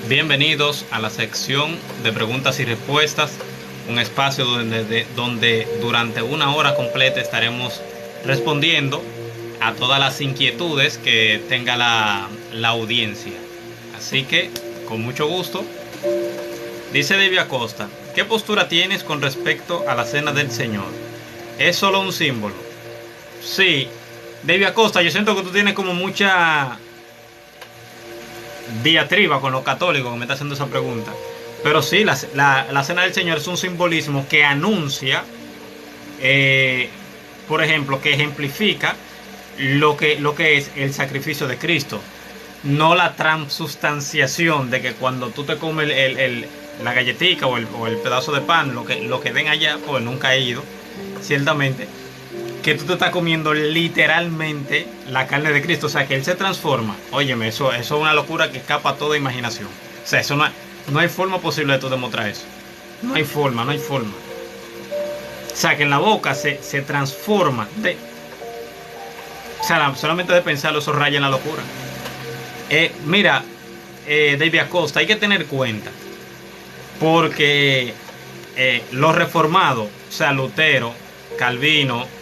Bienvenidos a la sección de preguntas y respuestas, un espacio donde durante una hora completa estaremos respondiendo a todas las inquietudes que tenga la audiencia. Así que, con mucho gusto, dice David Acosta, ¿qué postura tienes con respecto a la cena del Señor? ¿Es solo un símbolo? Sí, David Acosta, yo siento que tú tienes como mucha diatriba con los católicos que me está haciendo esa pregunta. Pero sí, la cena del Señor es un simbolismo que anuncia, por ejemplo, que ejemplifica lo que es el sacrificio de Cristo. No la transubstanciación de que cuando tú te comes la galletica o el pedazo de pan, lo que den allá, pues nunca he ido, ciertamente, que tú te estás comiendo literalmente la carne de Cristo, o sea, que Él se transforma. Óyeme, eso es una locura que escapa a toda imaginación. O sea, eso no hay forma posible de tú demostrar eso. No hay forma. O sea, que en la boca se transforma. O sea, solamente de pensarlo, eso raya en la locura. Mira, David Acosta, hay que tener cuenta, porque los reformados, o sea, Lutero, Calvino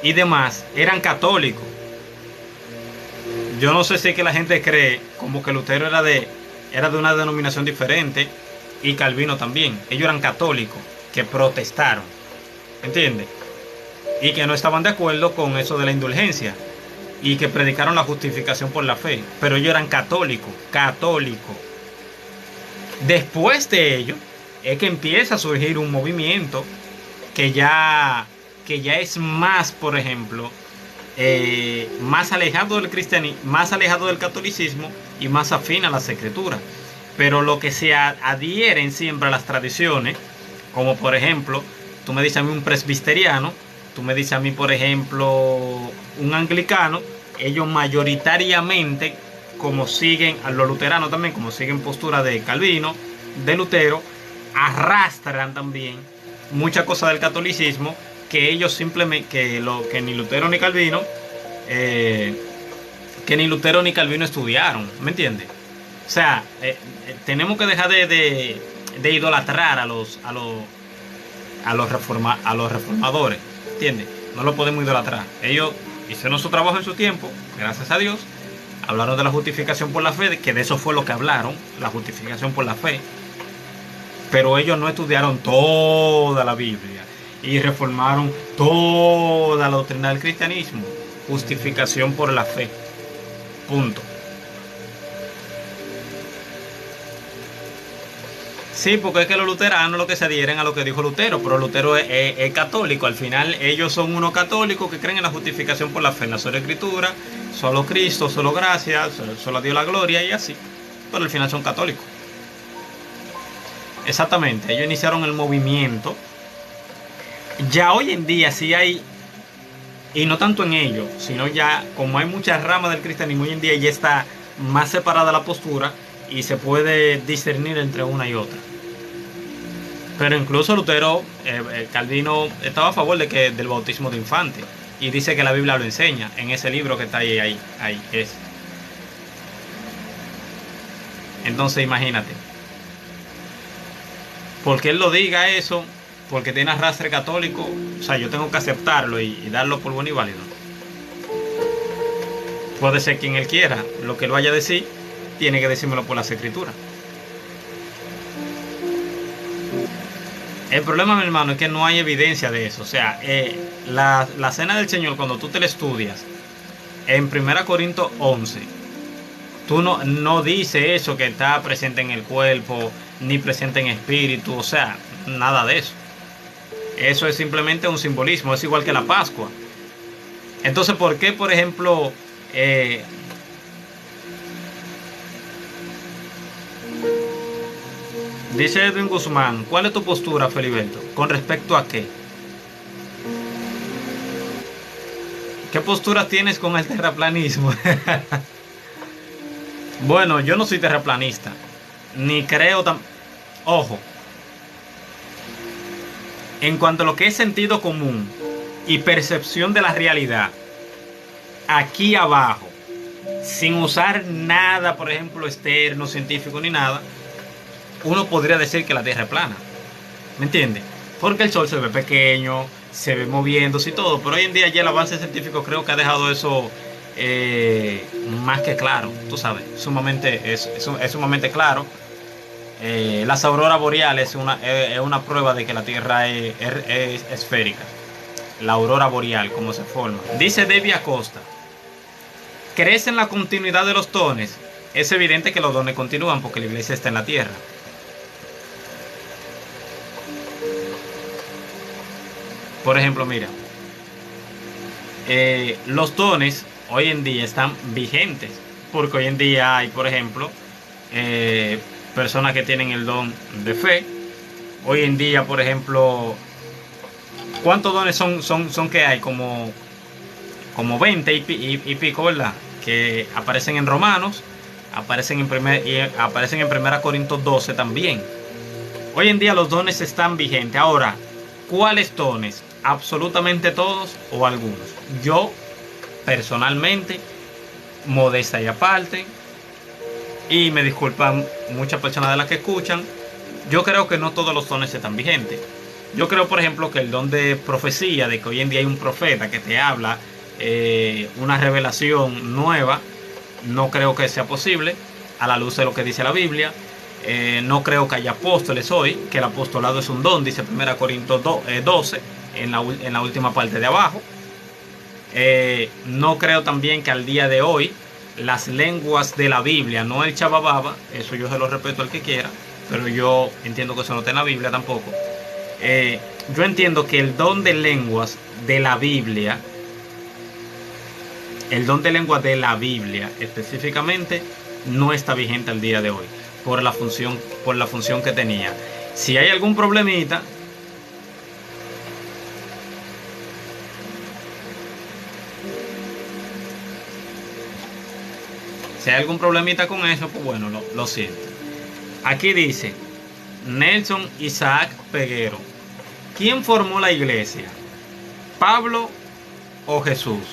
y demás, eran católicos. Yo no sé si es que la gente cree como que Lutero era de una denominación diferente y Calvino también. Ellos eran católicos que protestaron, ¿entiendes? Y que no estaban de acuerdo con eso de la indulgencia y que predicaron la justificación por la fe. Pero ellos eran católicos. Después de ello es que empieza a surgir un movimiento que ya es más, por ejemplo, más alejado del cristianismo, más alejado del catolicismo y más afín a las escrituras. Pero lo que se adhieren siempre a las tradiciones, como por ejemplo, tú me dices a mí un presbiteriano, tú me dices a mí, por ejemplo, un anglicano, ellos mayoritariamente, como siguen a los luteranos también, como siguen postura de Calvino, de Lutero, arrastran también muchas cosas del catolicismo que ellos simplemente, que ni Lutero ni Calvino, estudiaron, ¿me entiendes? O sea, tenemos que dejar de idolatrar a los reformadores, ¿entiendes? No lo podemos idolatrar. Ellos hicieron su trabajo en su tiempo, gracias a Dios, hablaron de la justificación por la fe, que de eso fue lo que hablaron, la justificación por la fe, pero ellos no estudiaron toda la Biblia y reformaron toda la doctrina del cristianismo. Justificación por la fe. Punto. Sí, porque es que los luteranos lo que se adhieren a lo que dijo Lutero, pero Lutero es católico. Al final ellos son unos católicos que creen en la justificación por la fe, en la sola escritura, solo Cristo, solo gracia, solo a Dios la gloria y así. Pero al final son católicos. Exactamente, ellos iniciaron el movimiento. Ya hoy en día sí hay, y no tanto en ellos, sino ya como hay muchas ramas del cristianismo, hoy en día ya está más separada la postura y se puede discernir entre una y otra. Pero incluso Lutero, Calvino estaba a favor del bautismo de infante y dice que la Biblia lo enseña en ese libro que está ahí es. Entonces imagínate, porque él lo diga eso, porque tiene arrastre católico, o sea, yo tengo que aceptarlo y darlo por bueno y válido. Puede ser quien él quiera, lo que él vaya a decir, tiene que decírmelo por las escrituras. El problema, mi hermano, es que no hay evidencia de eso. O sea, la cena del Señor, cuando tú te la estudias, en 1 Corintios 11, tú no dice eso, que está presente en el cuerpo, ni presente en espíritu, o sea, nada de eso. Eso es simplemente un simbolismo, es igual que la Pascua. Entonces, ¿por qué, por ejemplo, dice Edwin Guzmán, ¿cuál es tu postura, Feliberto? ¿Con respecto a qué? ¿Qué postura tienes con el terraplanismo? Bueno, yo no soy terraplanista, ni creo tan... Ojo, en cuanto a lo que es sentido común y percepción de la realidad, aquí abajo, sin usar nada, por ejemplo, externo, científico ni nada, uno podría decir que la Tierra es plana. ¿Me entiendes? Porque el Sol se ve pequeño, se ve moviéndose y todo, pero hoy en día ya el avance científico creo que ha dejado eso más que claro, tú sabes, es sumamente claro. Las auroras boreales es una prueba de que la Tierra es esférica. La aurora boreal, cómo se forma. Dice Debbie Acosta, ¿crees en la continuidad de los dones? Es evidente que los dones continúan porque la iglesia está en la Tierra. Por ejemplo, mira, los dones hoy en día están vigentes, porque hoy en día hay, por ejemplo, personas que tienen el don de fe. Hoy en día, por ejemplo, ¿cuántos dones son que hay? Como 20 y pico, ¿verdad? Que aparecen en Romanos, aparecen en 1 Corintios 12 también. Hoy en día los dones están vigentes. Ahora, ¿cuáles dones? ¿Absolutamente todos o algunos? Yo, personalmente, modesta y aparte, y me disculpan muchas personas de las que escuchan, yo creo que no todos los dones están vigentes. Yo creo, por ejemplo, que el don de profecía, de que hoy en día hay un profeta que te habla una revelación nueva, no creo que sea posible a la luz de lo que dice la Biblia. No creo que haya apóstoles hoy, que el apostolado es un don, dice 1 Corintios 12, en la última parte de abajo. No creo también que al día de hoy las lenguas de la Biblia, no el chabababa, eso yo se lo respeto al que quiera, pero yo entiendo que eso no está en la Biblia tampoco. Yo entiendo que el don de lenguas de la Biblia, específicamente, no está vigente al día de hoy por la función que tenía. Si hay algún problemita, con eso, pues bueno, lo siento. Aquí dice Nelson Isaac Peguero, ¿quién formó la iglesia? ¿Pablo o Jesús?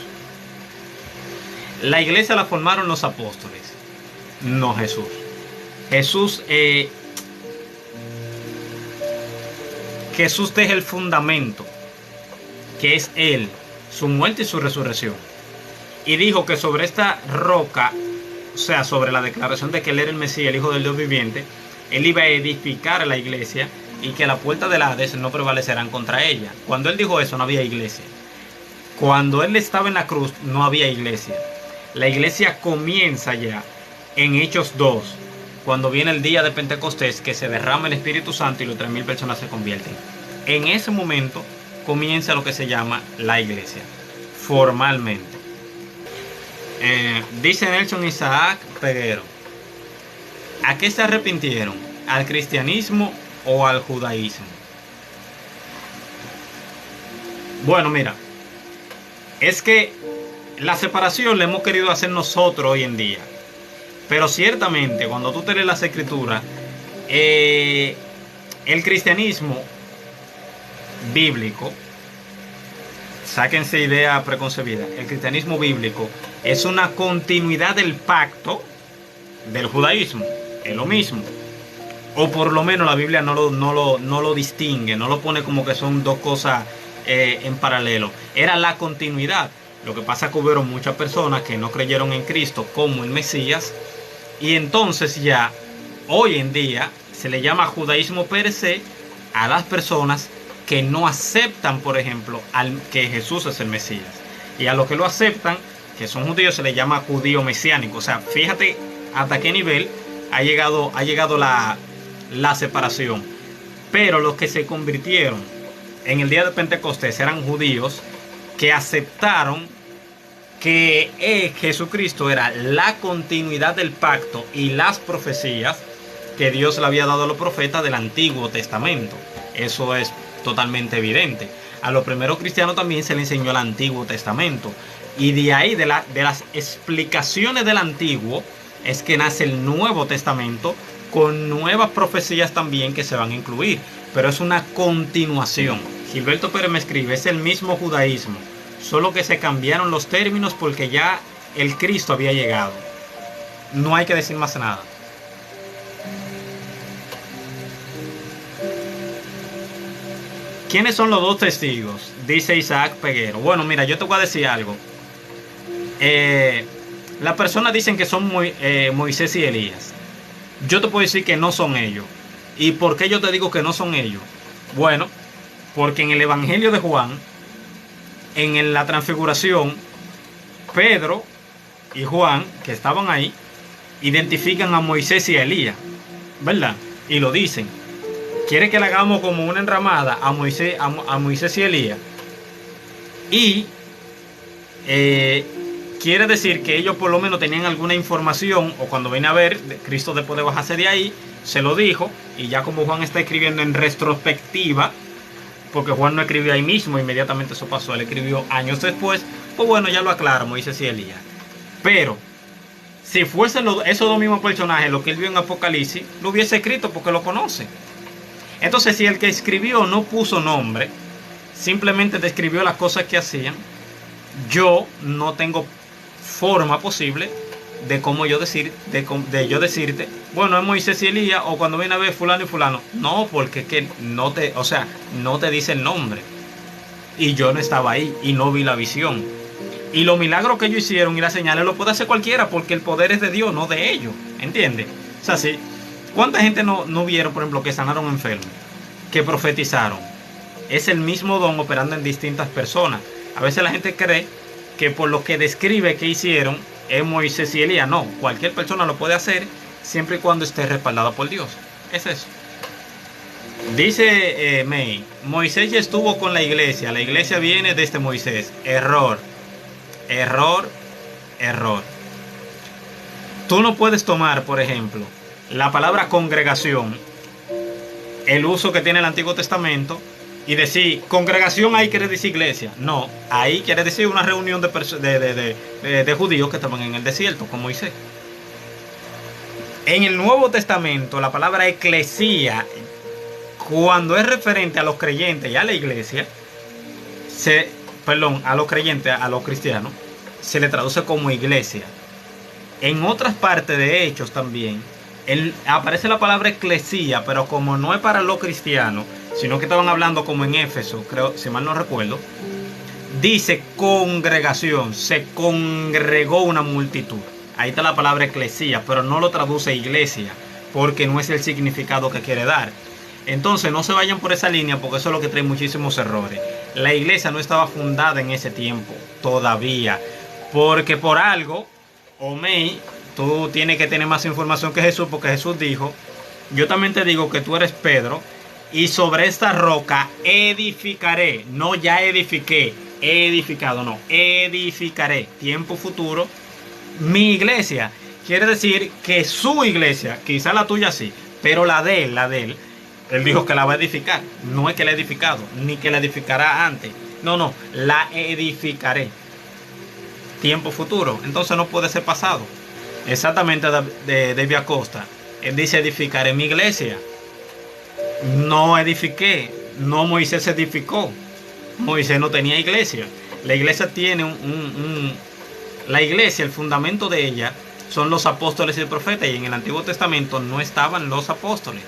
La iglesia la formaron los apóstoles, no Jesús. Jesús deja el fundamento, que es Él, su muerte y su resurrección. Y dijo que sobre esta roca, o sea, sobre la declaración de que Él era el Mesías, el Hijo del Dios viviente, Él iba a edificar la iglesia y que la puerta del Hades no prevalecerán contra ella. Cuando Él dijo eso, no había iglesia. Cuando Él estaba en la cruz, no había iglesia. La iglesia comienza ya en Hechos 2, cuando viene el día de Pentecostés, que se derrama el Espíritu Santo y los 3.000 personas se convierten. En ese momento comienza lo que se llama la iglesia, formalmente. Dice Nelson Isaac Peguero, ¿a qué se arrepintieron? ¿Al cristianismo o al judaísmo? Bueno, mira, es que la separación la hemos querido hacer nosotros hoy en día. Pero ciertamente, cuando tú te lees las escrituras, el cristianismo bíblico, sáquense idea preconcebida, el cristianismo bíblico es una continuidad del pacto del judaísmo, es lo mismo. O por lo menos la Biblia no lo distingue, no lo pone como que son dos cosas en paralelo. Era la continuidad. Lo que pasa es que hubieron muchas personas que no creyeron en Cristo como el Mesías, y entonces ya hoy en día se le llama judaísmo per se a las personas que no aceptan, por ejemplo, que Jesús es el Mesías. Y a los que lo aceptan, que son judíos, se le llama judío mesiánico. O sea, fíjate hasta qué nivel ha llegado la separación. Pero los que se convirtieron en el día de Pentecostés eran judíos que aceptaron que Jesucristo era la continuidad del pacto y las profecías que Dios le había dado a los profetas del Antiguo Testamento. Eso es totalmente evidente. A los primeros cristianos también se les enseñó el Antiguo Testamento. Y de ahí, de las explicaciones del Antiguo, es que nace el Nuevo Testamento con nuevas profecías también que se van a incluir. Pero es una continuación. Gilberto Pérez me escribe, es el mismo judaísmo, solo que se cambiaron los términos porque ya el Cristo había llegado. No hay que decir más nada. ¿Quiénes son los dos testigos? Dice Isaac Peguero. Bueno, mira, yo te voy a decir algo. Las personas dicen que son Moisés y Elías. Yo te puedo decir que no son ellos. ¿Y por qué yo te digo que no son ellos? Bueno, porque en el Evangelio de Juan, en la transfiguración, Pedro y Juan, que estaban ahí, identifican a Moisés y a Elías, ¿verdad? Y lo dicen. Quiere que le hagamos como una enramada a Moisés y Elías. Y quiere decir que ellos por lo menos tenían alguna información, o cuando viene a ver, Cristo después de bajarse de ahí, se lo dijo, y ya como Juan está escribiendo en retrospectiva, porque Juan no escribió ahí mismo, inmediatamente eso pasó, él escribió años después, pues bueno, ya lo aclara Moisés y Elías. Pero, si fuesen esos dos mismos personajes, lo que él vio en Apocalipsis, lo hubiese escrito porque lo conoce. Entonces, si el que escribió no puso nombre, simplemente describió las cosas que hacían, yo no tengo forma posible de cómo yo decirte, bueno, es Moisés y Elías, o cuando viene a ver fulano y fulano. No, porque es que no te dice el nombre. Y yo no estaba ahí y no vi la visión. Y los milagros que ellos hicieron y las señales lo puede hacer cualquiera, porque el poder es de Dios, no de ellos. ¿Entiendes? O sea, sí. ¿Cuánta gente no vieron, por ejemplo, que sanaron enfermos, que profetizaron? Es el mismo don operando en distintas personas. A veces la gente cree que por lo que describe que hicieron es Moisés y Elías. No, cualquier persona lo puede hacer siempre y cuando esté respaldado por Dios. Es eso. Dice May, Moisés ya estuvo con la iglesia viene desde Moisés. Error. Tú no puedes tomar, por ejemplo, la palabra congregación, el uso que tiene el Antiguo Testamento, y decir, congregación ahí quiere decir iglesia. No, ahí quiere decir una reunión de judíos que estaban en el desierto, con Moisés. En el Nuevo Testamento, la palabra eclesía, cuando es referente a los creyentes y a la iglesia, a los creyentes, a los cristianos, se le traduce como iglesia. En otras partes de Hechos también, aparece la palabra eclesía, pero como no es para los cristianos, sino que estaban hablando como en Éfeso, creo, si mal no recuerdo, dice congregación, se congregó una multitud. Ahí está la palabra eclesía, pero no lo traduce iglesia, porque no es el significado que quiere dar. Entonces no se vayan por esa línea, porque eso es lo que trae muchísimos errores. La iglesia no estaba fundada en ese tiempo, todavía, porque por algo, Omey, tú tienes que tener más información que Jesús, porque Jesús dijo, yo también te digo que tú eres Pedro, y sobre esta roca edificaré, no ya edifiqué, he edificado, no, edificaré, tiempo futuro, mi iglesia. Quiere decir que su iglesia, quizá la tuya sí, pero la de él dijo que la va a edificar, no es que la ha edificado, ni que la edificará antes, no, la edificaré, tiempo futuro, entonces no puede ser pasado. Exactamente de David Acosta, él dice edificaré mi iglesia. No edifiqué, no Moisés edificó. Moisés no tenía iglesia. La iglesia tiene la iglesia, el fundamento de ella son los apóstoles y el profeta, y en el Antiguo Testamento no estaban los apóstoles.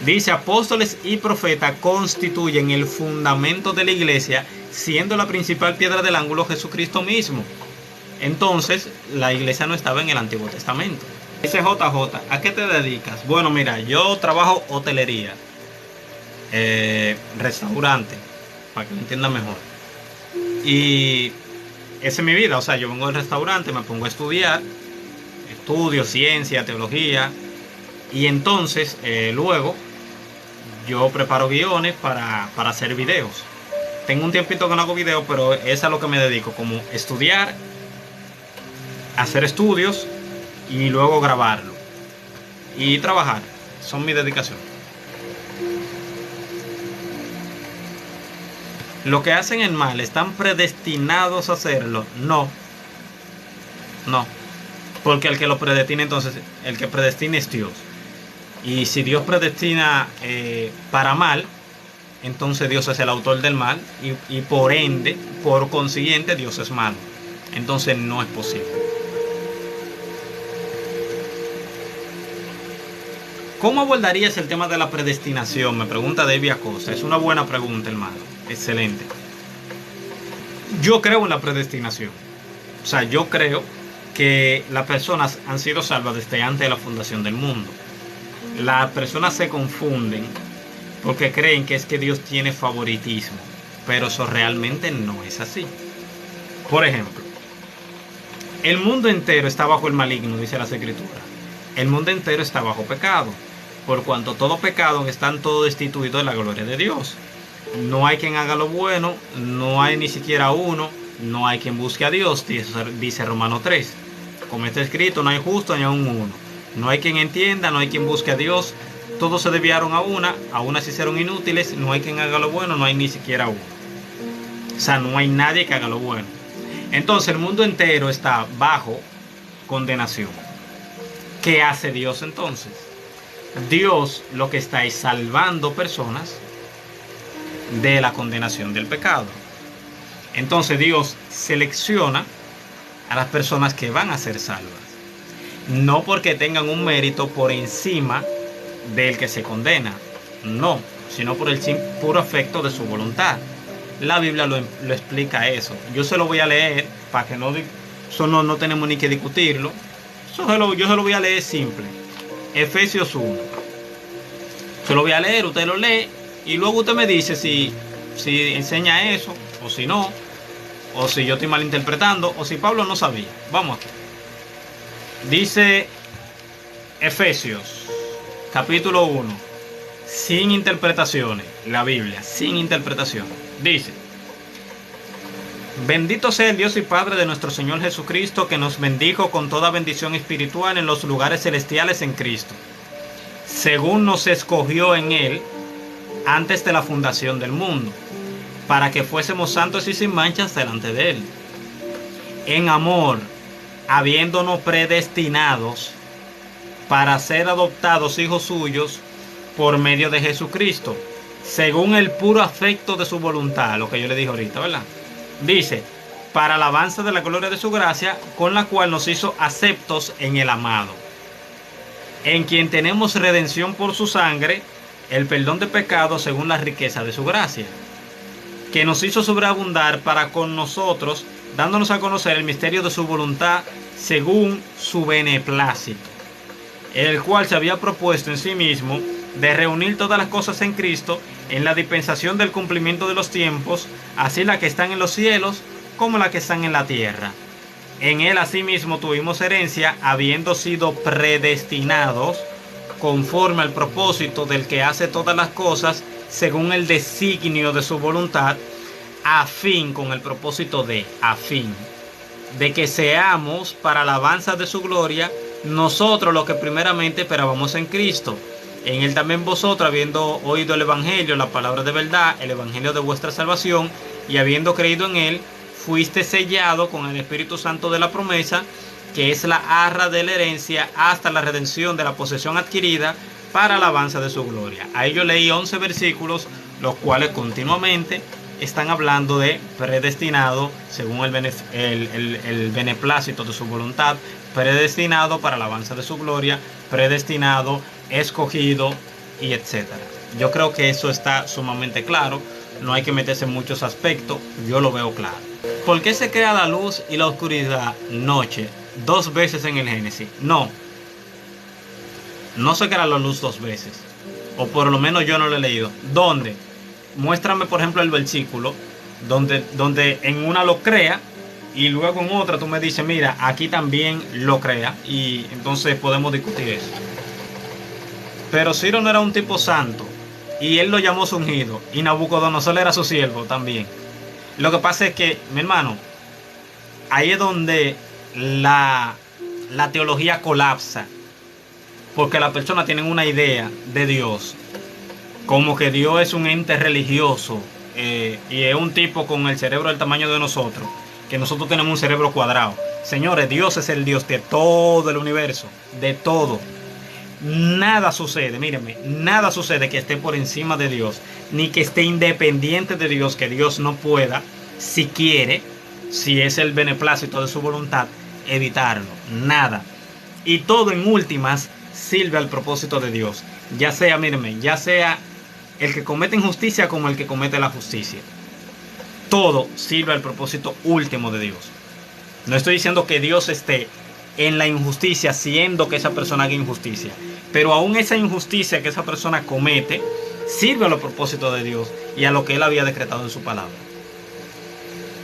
Dice, apóstoles y profeta constituyen el fundamento de la iglesia, siendo la principal piedra del ángulo Jesucristo mismo. Entonces, la iglesia no estaba en el Antiguo Testamento. Dice JJ, ¿a qué te dedicas? Bueno, mira, yo trabajo hotelería, restaurante, para que me entiendan mejor. Y esa es mi vida, o sea, yo vengo del restaurante, me pongo a estudiar, estudio ciencia, teología, y entonces luego yo preparo guiones para hacer videos. Tengo un tiempito que no hago videos, pero es a lo que me dedico, como estudiar, hacer estudios, y luego grabarlo y trabajar. Son mi dedicación. Lo que hacen el mal, ¿están predestinados a hacerlo? No, porque el que lo predestina, entonces el que predestina es Dios, y si Dios predestina para mal, entonces Dios es el autor del mal, y por ende, por consiguiente, Dios es malo. Entonces no es posible. ¿Cómo abordarías el tema de la predestinación? Me pregunta David Acosta. Es una buena pregunta, hermano. Excelente. Yo creo en la predestinación. O sea, yo creo que las personas han sido salvas desde antes de la fundación del mundo. Las personas se confunden porque creen que es que Dios tiene favoritismo, pero eso realmente no es así. Por ejemplo, el mundo entero está bajo el maligno, dice las Escrituras. El mundo entero está bajo pecado, por cuanto todo pecado están todos destituidos de la gloria de Dios. No hay quien haga lo bueno, no hay ni siquiera uno, no hay quien busque a Dios, dice Romanos 3. Como está escrito, no hay justo ni aun uno. No hay quien entienda, no hay quien busque a Dios. Todos se desviaron a una se hicieron inútiles, no hay quien haga lo bueno, no hay ni siquiera uno. O sea, no hay nadie que haga lo bueno. Entonces el mundo entero está bajo condenación. ¿Qué hace Dios entonces? Dios lo que está es salvando personas de la condenación del pecado. Entonces Dios selecciona a las personas que van a ser salvas. No porque tengan un mérito por encima del que se condena. No, sino por el puro afecto de su voluntad. La Biblia lo explica eso. Yo se lo voy a leer para que eso no tenemos ni que discutirlo. Yo se lo voy a leer simple. Efesios 1. Se lo voy a leer, usted lo lee y luego usted me dice si enseña eso o si no, o si yo estoy malinterpretando o si Pablo no sabía. Vamos aquí. Dice Efesios capítulo 1, sin interpretaciones, la Biblia, sin interpretaciones. Dice: bendito sea el Dios y Padre de nuestro Señor Jesucristo, que nos bendijo con toda bendición espiritual en los lugares celestiales en Cristo, según nos escogió en Él antes de la fundación del mundo, para que fuésemos santos y sin manchas delante de Él. En amor, habiéndonos predestinados para ser adoptados hijos suyos por medio de Jesucristo, según el puro afecto de su voluntad, lo que yo le dije ahorita, ¿verdad? Dice, para alabanza de la gloria de su gracia, con la cual nos hizo aceptos en el amado, en quien tenemos redención por su sangre, el perdón de pecados según la riqueza de su gracia, que nos hizo sobreabundar para con nosotros, dándonos a conocer el misterio de su voluntad según su beneplácito, el cual se había propuesto en sí mismo de reunir todas las cosas en Cristo en la dispensación del cumplimiento de los tiempos, así las que están en los cielos como las que están en la tierra. En él asimismo tuvimos herencia, habiendo sido predestinados conforme al propósito del que hace todas las cosas según el designio de su voluntad, a fin de que seamos para alabanza de su gloria, nosotros los que primeramente esperábamos en Cristo. En él también vosotros, habiendo oído el evangelio, la palabra de verdad, el evangelio de vuestra salvación, y habiendo creído en él, fuiste sellado con el Espíritu Santo de la promesa, que es la arra de la herencia hasta la redención de la posesión adquirida para alabanza de su gloria. Ahí yo leí 11 versículos, los cuales continuamente están hablando de predestinado según el beneplácito de su voluntad, predestinado para alabanza de su gloria, predestinado, escogido y etcétera. Yo creo que eso está sumamente claro, no hay que meterse en muchos aspectos, yo lo veo claro. ¿Por qué se crea la luz y la oscuridad noche 2 veces en el Génesis? No se crea la luz 2 veces, o por lo menos yo no lo he leído. ¿Dónde? Muéstrame por ejemplo el versículo donde en una lo crea y luego en otra tú me dices, mira, aquí también lo crea, y entonces podemos discutir eso. Pero Ciro no era un tipo santo y él lo llamó su ungido, y Nabucodonosor era su siervo también. Lo que pasa es que, mi hermano, ahí es donde la teología colapsa, porque las personas tienen una idea de Dios como que Dios es un ente religioso, y es un tipo con el cerebro del tamaño de nosotros, que nosotros tenemos un cerebro cuadrado. Señores, Dios es el Dios de todo el universo, de todo. Nada sucede, mírenme, nada sucede que esté por encima de Dios, ni que esté independiente de Dios, que Dios no pueda, si quiere, si es el beneplácito de su voluntad, evitarlo. Nada. Y todo en últimas sirve al propósito de Dios. Ya sea, mírenme, ya sea el que comete injusticia como el que comete la justicia. Todo sirve al propósito último de Dios. No estoy diciendo que Dios esté en la injusticia siendo que esa persona haga injusticia, pero aún esa injusticia que esa persona comete sirve a los propósitos de Dios y a lo que Él había decretado en su palabra.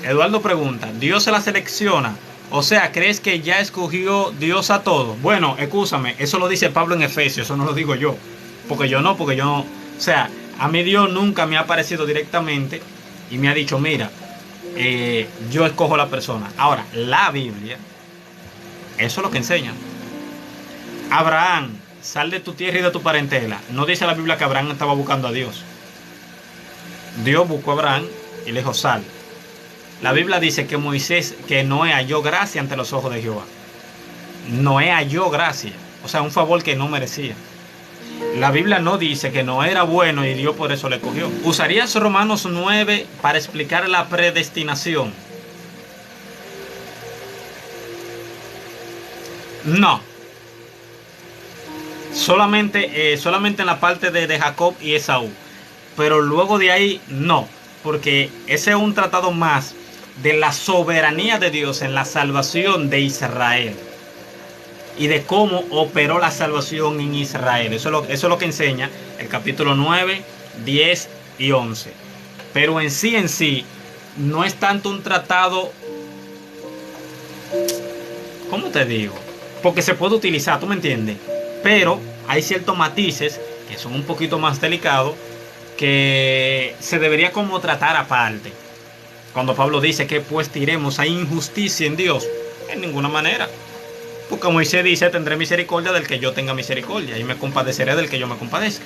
Eduardo pregunta, ¿Dios se la selecciona? O sea, ¿crees que ya escogió Dios a todos? Bueno, escúchame, eso lo dice Pablo en Efesios, eso no lo digo yo. Porque yo no. O sea, a mí Dios nunca me ha aparecido directamente y me ha dicho, mira, yo escojo a la persona. Ahora, la Biblia, eso es lo que enseña. Abraham, sal de tu tierra y de tu parentela. No dice la Biblia que Abraham estaba buscando a Dios. Dios buscó a Abraham y le dijo, sal. La Biblia dice que Noé halló gracia ante los ojos de Jehová. Noé halló gracia, o sea, un favor que no merecía. La Biblia no dice que no era bueno y Dios por eso le cogió. ¿Usarías Romanos 9 para explicar la predestinación? No. Solamente en la parte de Jacob y Esaú. Pero luego de ahí, no. Porque ese es un tratado más de la soberanía de Dios en la salvación de Israel. Y de cómo operó la salvación en Israel. Eso es lo que enseña el capítulo 9, 10 y 11. Pero en sí, no es tanto un tratado, ¿cómo te digo? Porque se puede utilizar, ¿tú me entiendes? Pero hay ciertos matices que son un poquito más delicados que se debería como tratar aparte. Cuando Pablo dice que pues diremos, ¿hay injusticia en Dios? En ninguna manera. Porque Moisés dice, tendré misericordia del que yo tenga misericordia y me compadeceré del que yo me compadezca.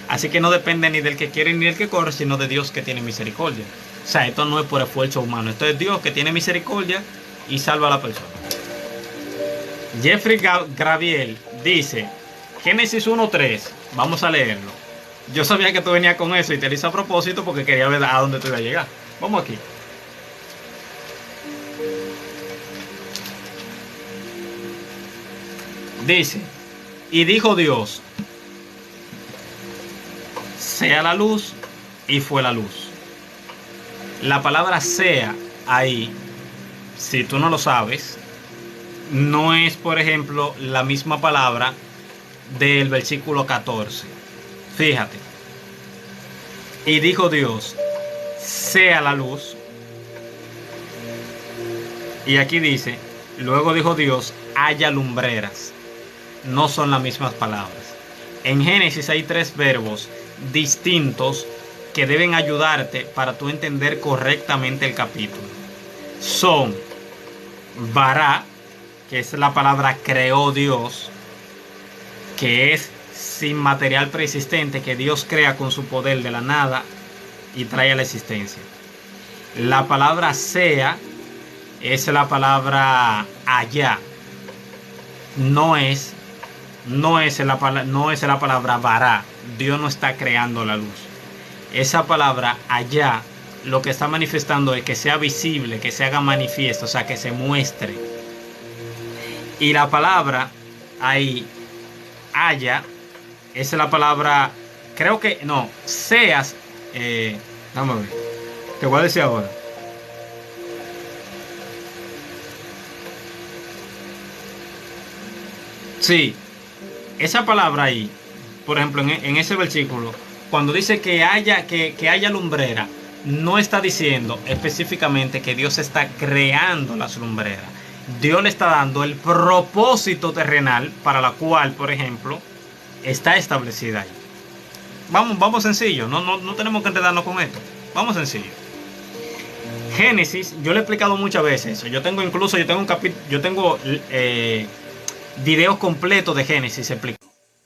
Así que no depende ni del que quiere ni del que corre, sino de Dios que tiene misericordia. O sea, esto no es por esfuerzo humano, esto es Dios que tiene misericordia y salva a la persona. Jeffrey Graviel dice, Génesis 1:3, vamos a leerlo. Yo sabía que tú venías con eso y te lo hice a propósito porque quería ver a dónde te iba a llegar. Vamos aquí. Dice, y dijo Dios, sea la luz, y fue la luz. La palabra sea ahí, si tú no lo sabes, no es, por ejemplo, la misma palabra del versículo 14. Fíjate. Y dijo Dios, sea la luz. Y aquí dice, luego dijo Dios, haya lumbreras. No son las mismas palabras. En Génesis hay 3 verbos distintos que deben ayudarte para tú entender correctamente el capítulo. Son bara, que es la palabra creó Dios, que es sin material preexistente, que Dios crea con su poder de la nada y trae a la existencia. La palabra sea es la palabra allá. No es la palabra bara. Dios no está creando la luz. Esa palabra allá lo que está manifestando es que sea visible, que se haga manifiesto, o sea, que se muestre. Y la palabra ahí, haya, es la palabra, creo que, no, seas, vamos a ver, te voy a decir ahora. Sí, esa palabra ahí, por ejemplo, en ese versículo, cuando dice que haya lumbrera, no está diciendo específicamente que Dios está creando las lumbreras. Dios le está dando el propósito terrenal para la cual, por ejemplo, está establecida ahí. Vamos sencillo, no tenemos que enredarnos con esto. Vamos sencillo. Génesis, yo le he explicado muchas veces eso. Yo tengo videos completos de Génesis explico.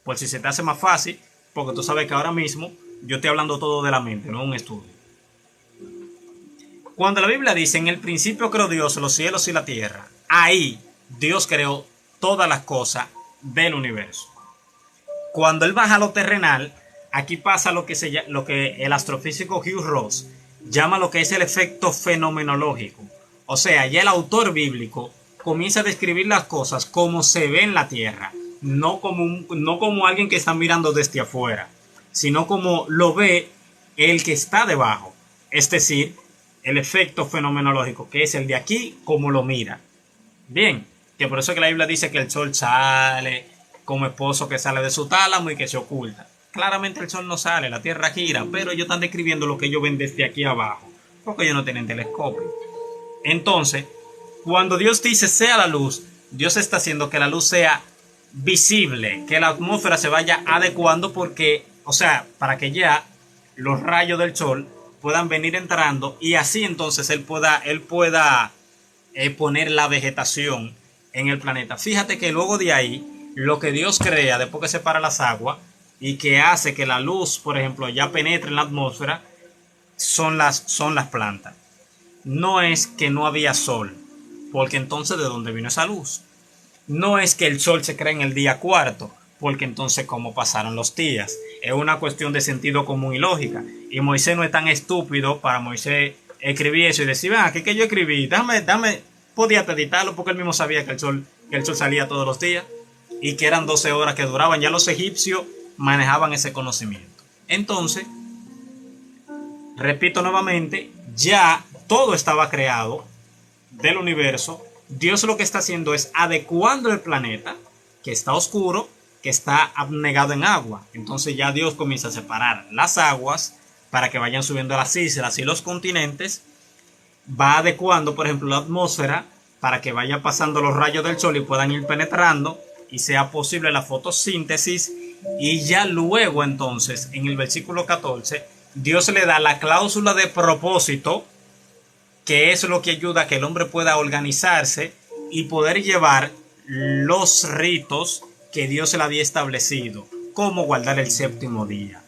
Por si se te hace más fácil, porque tú sabes que ahora mismo yo estoy hablando todo de la mente, no un estudio. Cuando la Biblia dice, en el principio creó Dios los cielos y la tierra, ahí Dios creó todas las cosas del universo. Cuando él baja a lo terrenal, aquí pasa lo que el astrofísico Hugh Ross llama lo que es el efecto fenomenológico. O sea, ya el autor bíblico comienza a describir las cosas como se ve en la tierra, no como alguien que está mirando desde afuera, sino como lo ve el que está debajo. Es decir, el efecto fenomenológico, que es el de aquí, como lo mira. Bien, que por eso es que la Biblia dice que el sol sale como esposo que sale de su tálamo y que se oculta. Claramente el sol no sale, la tierra gira, pero ellos están describiendo lo que ellos ven desde aquí abajo, porque ellos no tienen telescopio. Entonces, cuando Dios dice sea la luz, Dios está haciendo que la luz sea visible, que la atmósfera se vaya adecuando porque, o sea, para que ya los rayos del sol puedan venir entrando y así entonces él pueda poner la vegetación en el planeta. Fíjate que luego de ahí, lo que Dios crea después que separa las aguas y que hace que la luz, por ejemplo, ya penetre en la atmósfera, son las plantas. No es que no había sol, porque entonces ¿de dónde vino esa luz? No es que el sol se crea en el día cuarto, porque entonces ¿cómo pasaron los días? Es una cuestión de sentido común y lógica. Y Moisés no es tan estúpido para Moisés escribir eso y decir, ¿qué yo escribí? Podía editarlo porque él mismo sabía que el sol salía todos los días y que eran 12 horas que duraban. Ya los egipcios manejaban ese conocimiento. Entonces, repito nuevamente, ya todo estaba creado del universo. Dios lo que está haciendo es adecuando el planeta, que está oscuro, que está abnegado en agua. Entonces ya Dios comienza a separar las aguas para que vayan subiendo las islas y los continentes. Va adecuando, por ejemplo, la atmósfera para que vayan pasando los rayos del sol y puedan ir penetrando y sea posible la fotosíntesis. Y ya luego entonces, en el versículo 14, Dios le da la cláusula de propósito, que es lo que ayuda a que el hombre pueda organizarse y poder llevar los ritos que Dios le había establecido, como guardar el séptimo día.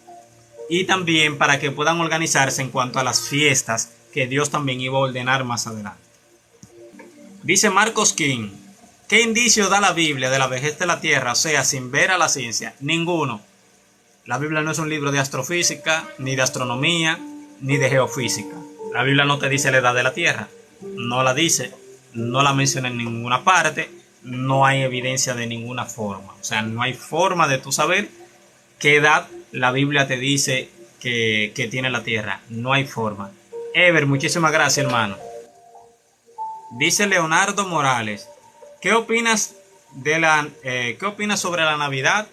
Y también para que puedan organizarse en cuanto a las fiestas que Dios también iba a ordenar más adelante. Dice Marcos King, ¿qué indicio da la Biblia de la vejez de la Tierra? O sea, sin ver a la ciencia, ninguno. La Biblia no es un libro de astrofísica, ni de astronomía, ni de geofísica. La Biblia no te dice la edad de la Tierra, no la dice, no la menciona en ninguna parte, no hay evidencia de ninguna forma. O sea, no hay forma de tú saber qué edad la Biblia te dice que tiene la Tierra. No hay forma. Ever, muchísimas gracias, hermano. Dice Leonardo Morales, ¿qué opinas sobre la Navidad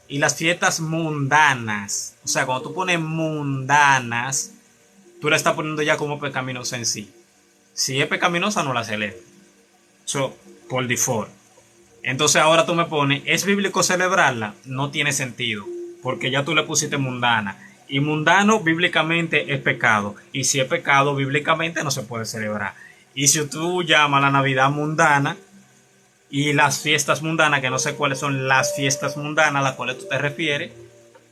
y las fiestas mundanas? O sea, cuando tú pones mundanas, tú la estás poniendo ya como pecaminosa en sí. Si es pecaminosa, no la celebro. So, por default. Entonces ahora tú me pones, ¿es bíblico celebrarla? No tiene sentido, porque ya tú le pusiste mundana. Y mundano bíblicamente es pecado. Y si es pecado, bíblicamente no se puede celebrar. Y si tú llamas la Navidad mundana y las fiestas mundanas, que no sé cuáles son las fiestas mundanas a las cuales tú te refieres,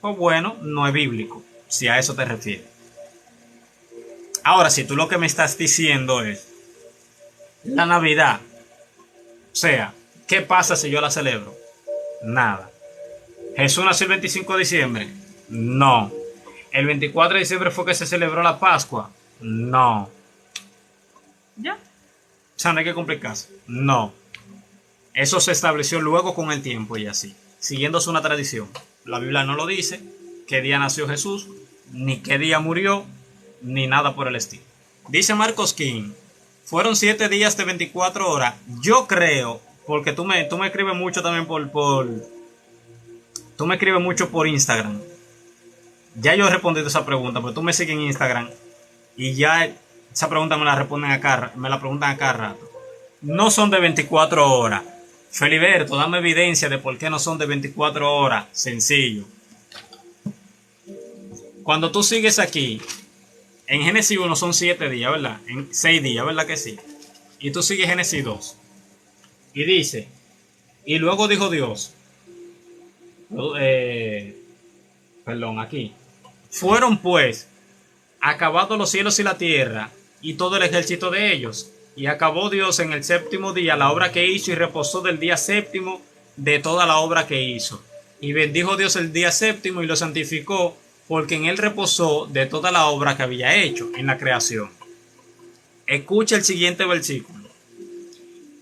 pues bueno, no es bíblico, si a eso te refieres. Ahora, si tú lo que me estás diciendo es la Navidad, o sea, ¿qué pasa si yo la celebro? Nada. ¿Jesús nació el 25 de diciembre? No. ¿El 24 de diciembre fue que se celebró la Pascua? No. ¿Ya? O sea, no hay que complicarse. No. Eso se estableció luego con el tiempo y así, siguiéndose una tradición. La Biblia no lo dice, qué día nació Jesús, ni qué día murió, ni nada por el estilo. Dice Marcos King, fueron 7 días de 24 horas. Yo creo, porque tú me escribes mucho también tú me escribes mucho por Instagram. Ya yo he respondido esa pregunta, porque tú me sigues en Instagram y ya esa pregunta me la preguntan a cada rato. No son de 24 horas. Feliberto, dame evidencia de por qué no son de 24 horas. Sencillo. Cuando tú sigues aquí, en Génesis 1 son 7 días, ¿verdad? En 6 días, ¿verdad que sí? Y tú sigues Génesis 2. Y dice, y luego dijo Dios, aquí. Fueron pues acabados los cielos y la tierra y todo el ejército de ellos. Y acabó Dios en el séptimo día la obra que hizo y reposó del día séptimo de toda la obra que hizo. Y bendijo Dios el día séptimo y lo santificó, porque en él reposó de toda la obra que había hecho en la creación. Escucha el siguiente versículo.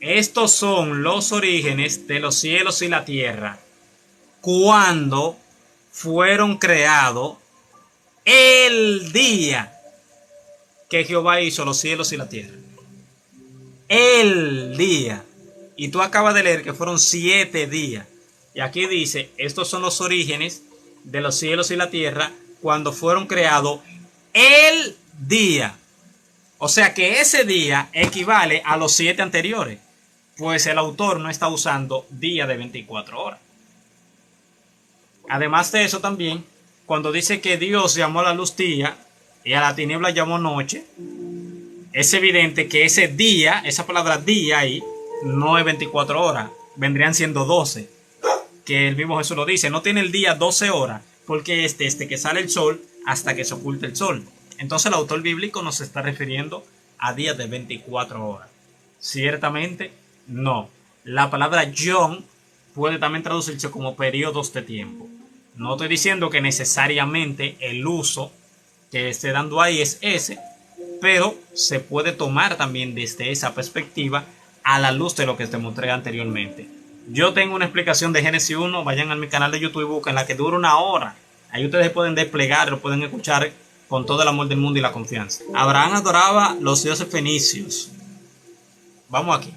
estos son los orígenes de los cielos y la tierra cuando fueron creados el día que Jehová hizo los cielos y la tierra. El día. Y tú acabas de leer que fueron 7 días. Y aquí dice, estos son los orígenes de los cielos y la tierra cuando fueron creados el día. O sea que ese día equivale a los 7 anteriores, pues el autor no está usando día de 24 horas. Además de eso también, cuando dice que Dios llamó a la luz día y a la tiniebla llamó noche, es evidente que ese día, esa palabra día ahí, no es 24 horas, vendrían siendo 12. Que el mismo Jesús lo dice, no tiene el día 12 horas, porque es desde que sale el sol hasta que se oculta el sol. Entonces el autor bíblico nos está refiriendo a días de 24 horas. Ciertamente no. La palabra yom puede también traducirse como periodos de tiempo. No estoy diciendo que necesariamente el uso que esté dando ahí es ese, pero se puede tomar también desde esa perspectiva a la luz de lo que te mostré anteriormente. Yo tengo una explicación de Génesis 1, vayan a mi canal de YouTube y busquen la que dura 1 hora. Ahí ustedes pueden desplegar, lo pueden escuchar con todo el amor del mundo y la confianza. Abraham adoraba los dioses fenicios. Vamos aquí.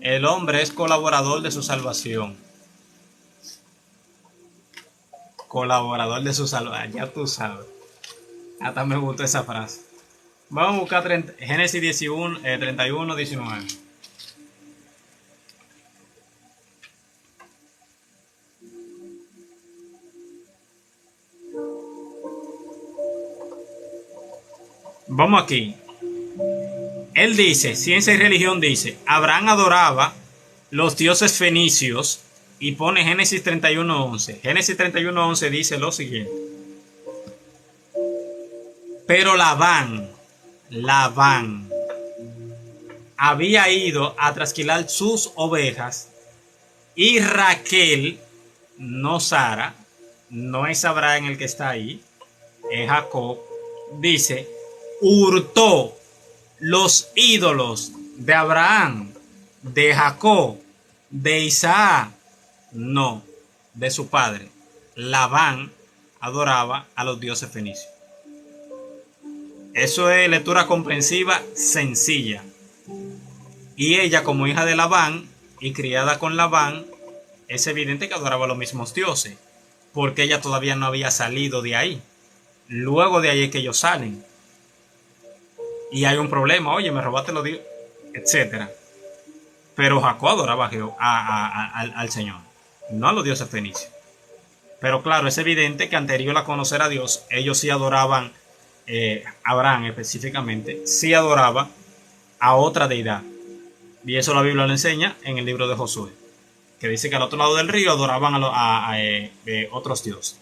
El hombre es colaborador de su salvación. Colaborador de su salvación, ya tú sabes. Hasta me gustó esa frase. Vamos a buscar Génesis 31, 19. Vamos aquí. Él dice, ciencia y religión dice, Abraham adoraba los dioses fenicios y pone Génesis 31:11. Génesis 31:11 dice lo siguiente. Pero Labán había ido a trasquilar sus ovejas y Raquel, no Sara, no es Abraham el que está ahí, es Jacob, dice, hurtó los ídolos de Abraham, de Jacob, de Isaac, no, de su padre. Labán adoraba a los dioses fenicios. Eso es lectura comprensiva sencilla. Y ella, como hija de Labán y criada con Labán, es evidente que adoraba los mismos dioses, porque ella todavía no había salido de ahí. Luego de ahí es que ellos salen. Y hay un problema, oye, me robaste los dioses, etc. Pero Jacob adoraba al Señor, no a los dioses fenicios. Pero claro, es evidente que anterior a conocer a Dios, ellos sí adoraban, Abraham específicamente, sí adoraba a otra deidad. Y eso la Biblia lo enseña en el libro de Josué, que dice que al otro lado del río adoraban a otros dioses.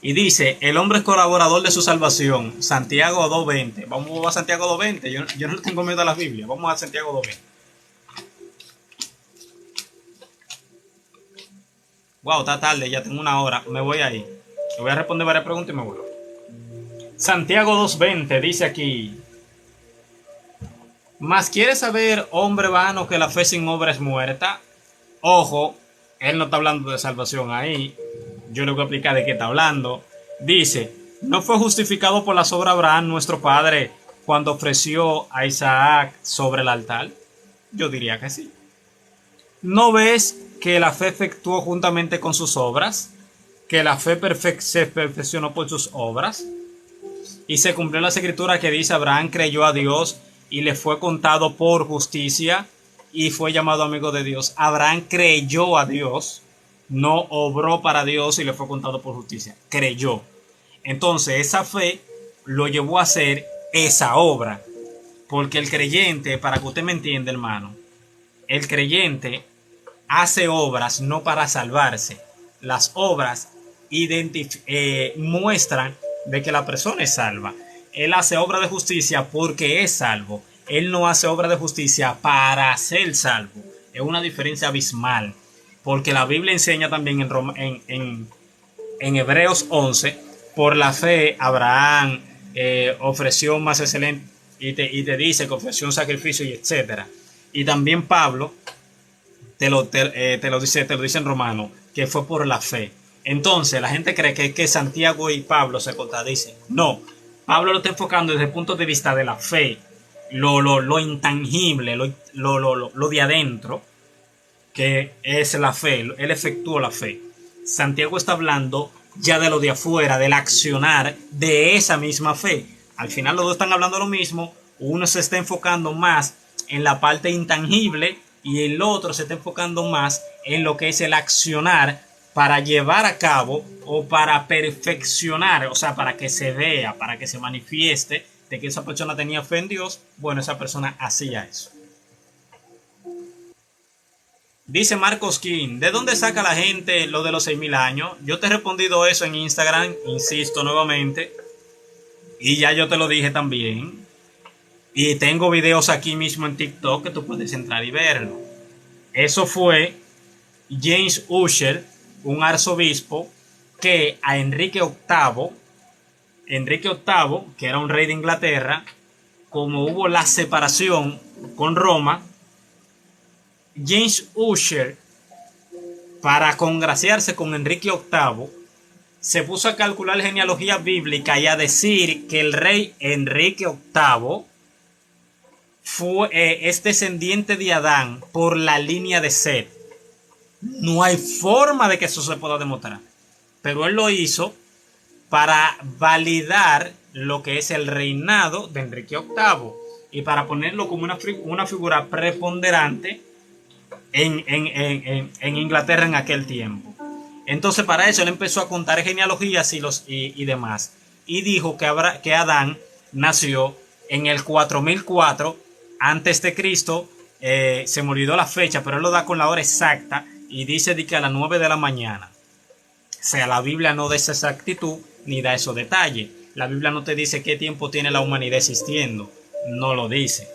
Y dice, el hombre es colaborador de su salvación. Santiago 2.20. Vamos a Santiago 2.20. Yo no le tengo miedo a la Biblia. Vamos a Santiago 2.20. Wow, está tarde, ya tengo 1 hora. Me voy ahí. Le voy a responder varias preguntas y me voy. Santiago 2.20 dice aquí. Mas quiere saber, hombre vano, que la fe sin obra es muerta. Ojo, él no está hablando de salvación ahí. Yo le voy a explicar de qué está hablando. Dice, ¿no fue justificado por las obras Abraham, nuestro padre, cuando ofreció a Isaac sobre el altar? Yo diría que sí. ¿No ves que la fe efectuó juntamente con sus obras? Que la fe se perfeccionó por sus obras. Y se cumplió la escritura que dice, Abraham creyó a Dios y le fue contado por justicia y fue llamado amigo de Dios. Abraham creyó a Dios. No obró para Dios y le fue contado por justicia. Creyó. Entonces esa fe lo llevó a hacer esa obra. Porque el creyente, para que usted me entienda, hermano, el creyente hace obras no para salvarse. Las obras muestran de que la persona es salva. Él hace obra de justicia porque es salvo. Él no hace obra de justicia para ser salvo. Es una diferencia abismal. Porque la Biblia enseña también en Hebreos 11, por la fe Abraham ofreció más excelente y te dice confesión, sacrificio y etcétera. Y también Pablo te lo dice en Romano, que fue por la fe. Entonces la gente cree que Santiago y Pablo se contradicen. No, Pablo lo está enfocando desde el punto de vista de la fe, lo intangible, lo de adentro, que es la fe. Él efectuó la fe. Santiago está hablando ya de lo de afuera, del accionar de esa misma fe. Al final los dos están hablando lo mismo. Uno se está enfocando más en la parte intangible y el otro se está enfocando más en lo que es el accionar para llevar a cabo o para perfeccionar, o sea, para que se vea, para que se manifieste de que esa persona tenía fe en Dios. Bueno, esa persona hacía eso. Dice Marcos King, ¿de dónde saca la gente lo de los 6.000 años? Yo te he respondido eso en Instagram, insisto nuevamente, y ya yo te lo dije también. Y tengo videos aquí mismo en TikTok que tú puedes entrar y verlo. Eso fue James Ussher, un arzobispo, que a Enrique VIII, que era un rey de Inglaterra, como hubo la separación con Roma, James Ussher, para congraciarse con Enrique VIII, se puso a calcular genealogía bíblica y a decir que el rey Enrique VIII es descendiente de Adán por la línea de Set. No hay forma de que eso se pueda demostrar, pero él lo hizo para validar lo que es el reinado de Enrique VIII y para ponerlo como una figura preponderante en Inglaterra en aquel tiempo. Entonces para eso él empezó a contar genealogías y demás, y dijo que Adán nació en el 4004 antes de Cristo. Se me olvidó la fecha, pero él lo da con la hora exacta y dice que a las 9 de la mañana. O sea, la Biblia no da esa exactitud ni da esos detalles. La Biblia no te dice qué tiempo tiene la humanidad existiendo, no lo dice.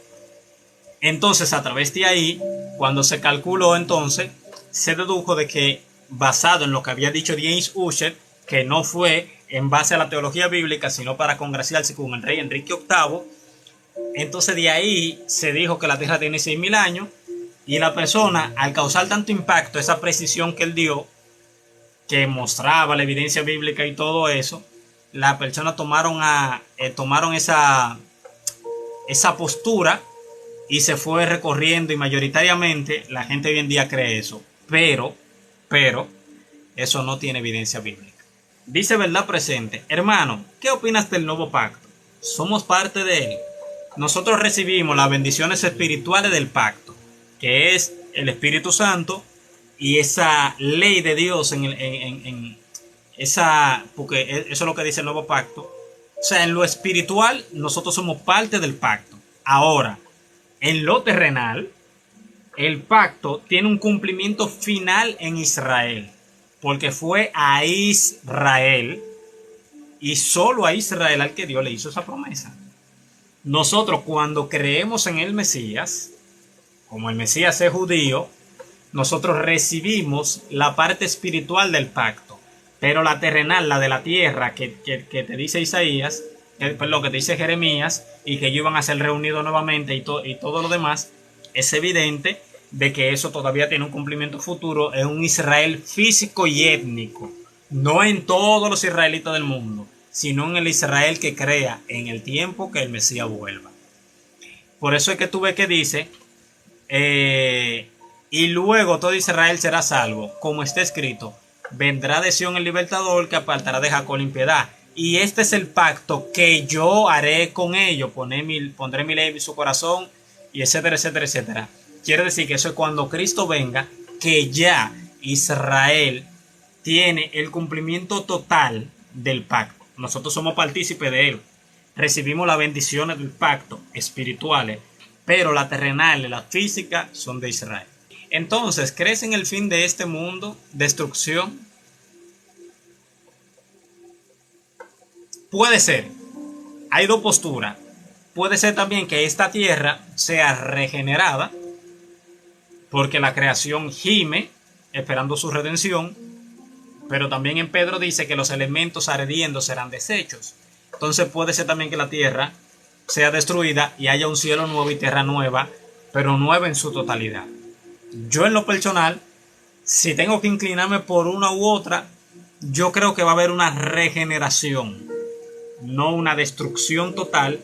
Entonces, a través de ahí, cuando se calculó, entonces se dedujo de que, basado en lo que había dicho James Ussher, que no fue en base a la teología bíblica, sino para congraciarse con el rey Enrique VIII, entonces de ahí se dijo que la Tierra tiene 6.000 años, y la persona, al causar tanto impacto, esa precisión que él dio, que mostraba la evidencia bíblica y todo eso, las personas tomaron esa postura y se fue recorriendo, y mayoritariamente la gente hoy en día cree eso, pero eso no tiene evidencia bíblica. Dice Verdad Presente, hermano, ¿qué opinas del nuevo pacto? Somos parte de él. Nosotros recibimos las bendiciones espirituales del pacto, que es el Espíritu Santo y esa ley de Dios porque eso es lo que dice el nuevo pacto. O sea, en lo espiritual nosotros somos parte del pacto. Ahora, en lo terrenal, el pacto tiene un cumplimiento final en Israel, porque fue a Israel y solo a Israel al que Dios le hizo esa promesa. Nosotros, cuando creemos en el Mesías, como el Mesías es judío, nosotros recibimos la parte espiritual del pacto, pero la terrenal, la de la tierra, que te dice Isaías, que te dice Jeremías, y que ellos iban a ser reunidos nuevamente y todo lo demás, es evidente de que eso todavía tiene un cumplimiento futuro en un Israel físico y étnico, no en todos los israelitas del mundo, sino en el Israel que crea en el tiempo que el Mesías vuelva. Por eso es que tú ves que dice, y luego todo Israel será salvo, como está escrito, vendrá de Sión el libertador que apartará de Jacob la impiedad. Y este es el pacto que yo haré con ellos, pondré mi ley en su corazón, y etcétera, etcétera, etcétera. Quiere decir que eso es cuando Cristo venga, que ya Israel tiene el cumplimiento total del pacto. Nosotros somos partícipes de él. Recibimos las bendiciones del pacto espirituales, pero las terrenales, las físicas, son de Israel. Entonces, ¿crees en el fin de este mundo? ¿Destrucción? Puede ser. Hay dos posturas. Puede ser también que esta tierra sea regenerada, porque la creación gime esperando su redención, pero también en Pedro dice que los elementos ardiendo serán deshechos. Entonces puede ser también que la tierra sea destruida y haya un cielo nuevo y tierra nueva, pero nueva en su totalidad. Yo en lo personal, si tengo que inclinarme por una u otra, yo creo que va a haber una regeneración, no una destrucción total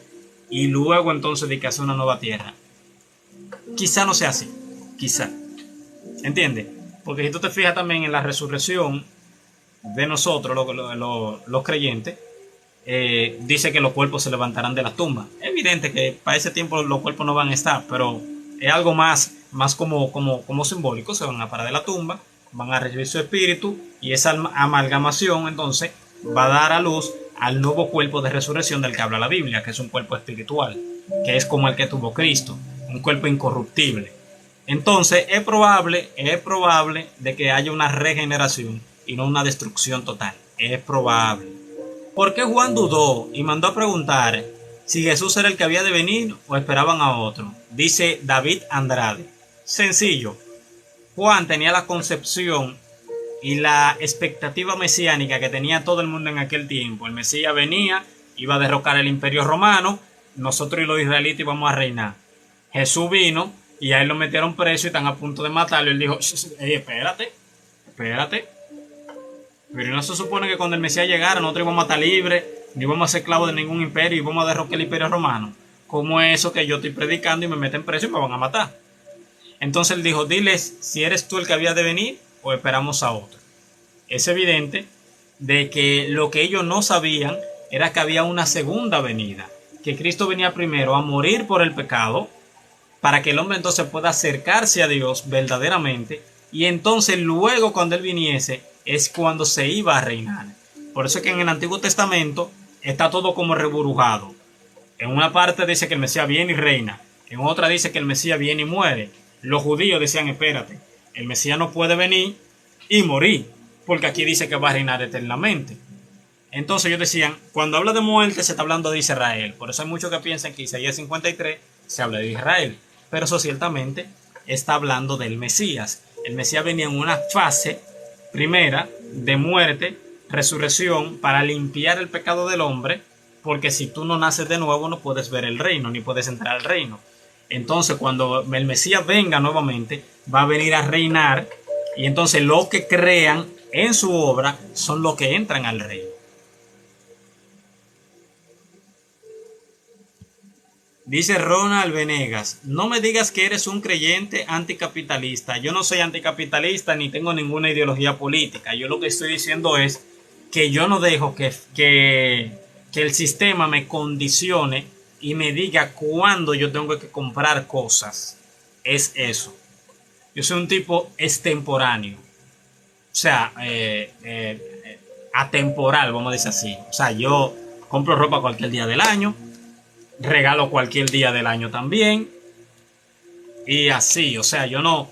y luego entonces de que hace una nueva tierra. Quizá no sea así, quizá. ¿Entiendes? Porque si tú te fijas también en la resurrección de nosotros, los creyentes, dice que los cuerpos se levantarán de la tumba. Es evidente que para ese tiempo los cuerpos no van a estar, pero es algo más como simbólico. Se van a parar de la tumba, van a recibir su espíritu y esa amalgamación entonces va a dar a luz al nuevo cuerpo de resurrección del que habla la Biblia, que es un cuerpo espiritual, que es como el que tuvo Cristo, un cuerpo incorruptible. Entonces es probable de que haya una regeneración y no una destrucción total. Es probable. ¿Por qué Juan dudó y mandó a preguntar si Jesús era el que había de venir o esperaban a otro? Dice David Andrade. Sencillo. Juan tenía la concepción y la expectativa mesiánica que tenía todo el mundo en aquel tiempo. El Mesías venía, iba a derrocar el imperio romano, nosotros y los israelitas íbamos a reinar. Jesús vino y a él lo metieron preso y están a punto de matarlo. Él dijo, espérate. Pero no se supone que cuando el Mesías llegara nosotros íbamos a estar libres, ni íbamos a ser esclavos de ningún imperio y íbamos a derrocar el imperio romano. ¿Cómo es eso que yo estoy predicando y me meten preso y me van a matar? Entonces él dijo, diles si eres tú el que había de venir o esperamos a otro. Es evidente de que lo que ellos no sabían era que había una segunda venida, que Cristo venía primero a morir por el pecado, para que el hombre entonces pueda acercarse a Dios verdaderamente, y entonces luego cuando él viniese es cuando se iba a reinar. Por eso es que en el Antiguo Testamento está todo como reburujado. En una parte dice que el Mesías viene y reina, en otra dice que el Mesías viene y muere. Los judíos decían, espérate, el Mesías no puede venir y morir, porque aquí dice que va a reinar eternamente. Entonces ellos decían, cuando habla de muerte se está hablando de Israel. Por eso hay muchos que piensan que Isaías 53 se habla de Israel, pero eso ciertamente está hablando del Mesías. El Mesías venía en una fase primera de muerte, resurrección, para limpiar el pecado del hombre, porque si tú no naces de nuevo no puedes ver el reino, ni puedes entrar al reino. Entonces cuando el Mesías venga nuevamente, va a venir a reinar, y entonces los que crean en su obra son los que entran al reino. Dice Ronald Venegas, no me digas que eres un creyente anticapitalista. Yo no soy anticapitalista ni tengo ninguna ideología política. Yo lo que estoy diciendo es que yo no dejo que el sistema me condicione y me diga cuándo yo tengo que comprar cosas. Es eso. Yo soy un tipo extemporáneo. O sea, atemporal, vamos a decir así. O sea, yo compro ropa cualquier día del año. Regalo cualquier día del año también. Y así, o sea, yo no,